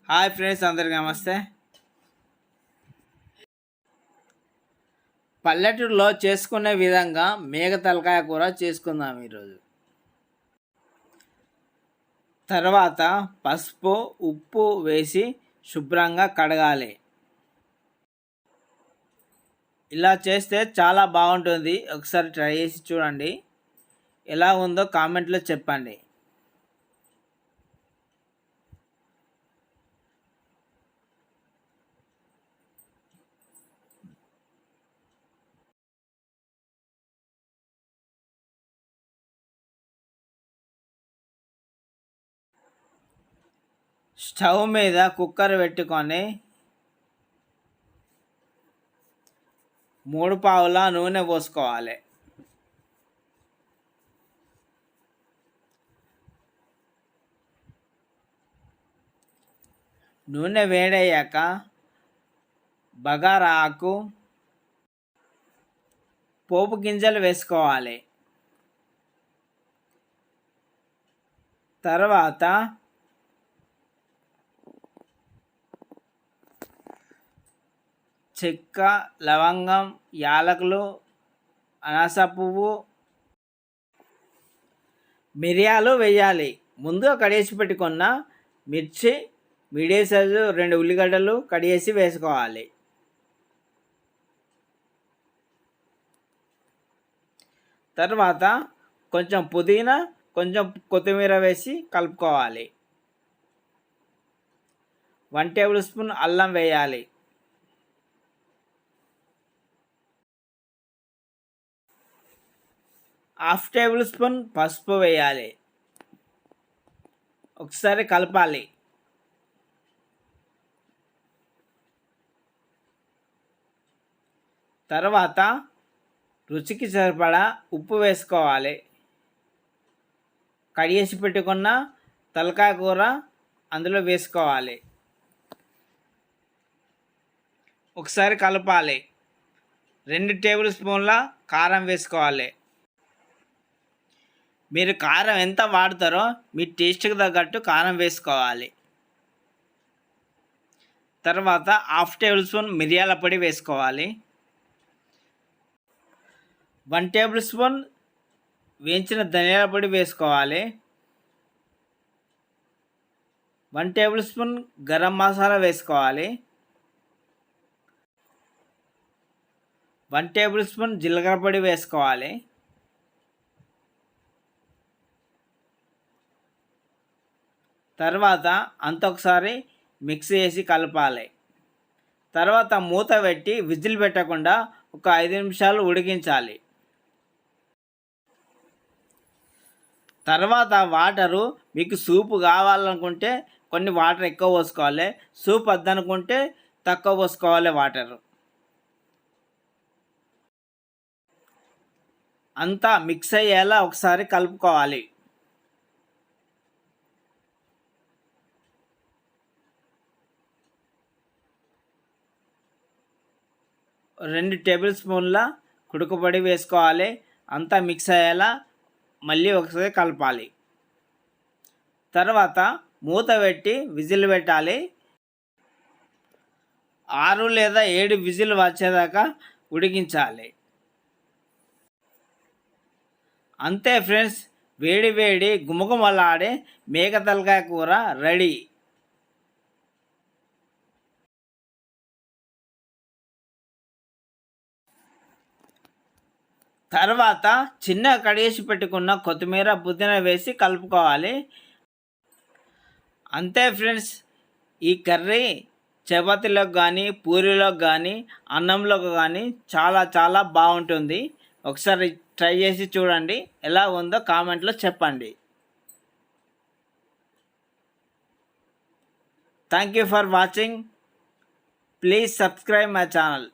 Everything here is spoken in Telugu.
హాయ్ ఫ్రెండ్స్, అందరికీ నమస్తే. పల్లెటూరులో చేసుకునే విధంగా మేక తలకాయ కూర చేసుకుందాం ఈరోజు. తర్వాత పసుపు, ఉప్పు వేసి శుభ్రంగా కడగాలి. ఇలా చేస్తే చాలా బాగుంటుంది. ఒకసారి ట్రై చేసి చూడండి. ఎలా ఉందో కామెంట్లో చెప్పండి. స్టవ్ మీద కుక్కర్ పెట్టుకొని 3 పావుల నూనె పోసుకోవాలి. నూనె వేడయ్యాక బగారా ఆకు, పోపు గింజలు వేసుకోవాలి. తర్వాత చెక్క, లవంగం, యాలకులు, అనాస పువ్వు, మిరియాలు వేయాలి. ముందుగా కడిగేసి పెట్టుకున్న మిర్చి, మీడియం సైజు 2 ఉల్లిగడ్డలు కడిగేసి వేసుకోవాలి. తర్వాత కొంచెం పుదీనా, కొంచెం కొత్తిమీర వేసి కలుపుకోవాలి. 1 టేబుల్ స్పూన్ అల్లం వేయాలి. హాఫ్ టేబుల్ స్పూన్ పసుపు వేయాలి. ఒకసారి కలపాలి. తర్వాత రుచికి సరిపడా ఉప్పు వేసుకోవాలి. కడిగేసి పెట్టుకున్న తలకాయ కూర అందులో వేసుకోవాలి. ఒకసారి కలపాలి. 2 టేబుల్ స్పూన్ల కారం వేసుకోవాలి. మీరు కారం ఎంత వాడతారో మీ టేస్ట్కి తగ్గట్టు కారం వేసుకోవాలి. తర్వాత హాఫ్ టేబుల్ స్పూన్ మిరియాల పొడి వేసుకోవాలి. 1 టేబుల్ స్పూన్ వేయించిన ధనియాల పొడి వేసుకోవాలి. 1 టేబుల్ స్పూన్ గరం మసాలా వేసుకోవాలి. 1 టేబుల్ స్పూన్ జీలకర్ర పొడి వేసుకోవాలి. తర్వాత అంత ఒకసారి మిక్స్ చేసి కలపాలి. తర్వాత మూత పెట్టి విజిల్ పెట్టకుండా ఒక 5 నిమిషాలు ఉడికించాలి. తర్వాత వాటరు మీకు సూపు కావాలనుకుంటే కొన్ని వాటర్ ఎక్కువ పోసుకోవాలి. సూప్ వద్దనుకుంటే తక్కువ పోసుకోవాలి వాటరు. అంతా మిక్స్ అయ్యేలా ఒకసారి కలుపుకోవాలి. 2 టేబుల్ స్పూన్ల కుడుకుపొడి వేసుకోవాలి. అంతా మిక్స్ అయ్యేలా మళ్ళీ ఒకసారి కలపాలి. తర్వాత మూత పెట్టి విజిల్ పెట్టాలి. 6 లేదా 7 విజిల్ వచ్చేదాకా ఉడికించాలి. అంతే ఫ్రెండ్స్, వేడి వేడి గుమగుమలాడే మేక తలకాయ కూర రెడీ. తర్వాత చిన్నగా కడిగేసి పెట్టుకున్న కొత్తిమీర, పుదీనా వేసి కలుపుకోవాలి. అంతే ఫ్రెండ్స్, ఈ కర్రీ చపాతీలోకి కానీ, పూరీలోకి కానీ, అన్నంలోకి కానీ చాలా చాలా బాగుంటుంది. ఒకసారి ట్రై చేసి చూడండి. ఎలా ఉందో కామెంట్లో చెప్పండి. Thank you for watching. Please subscribe my channel.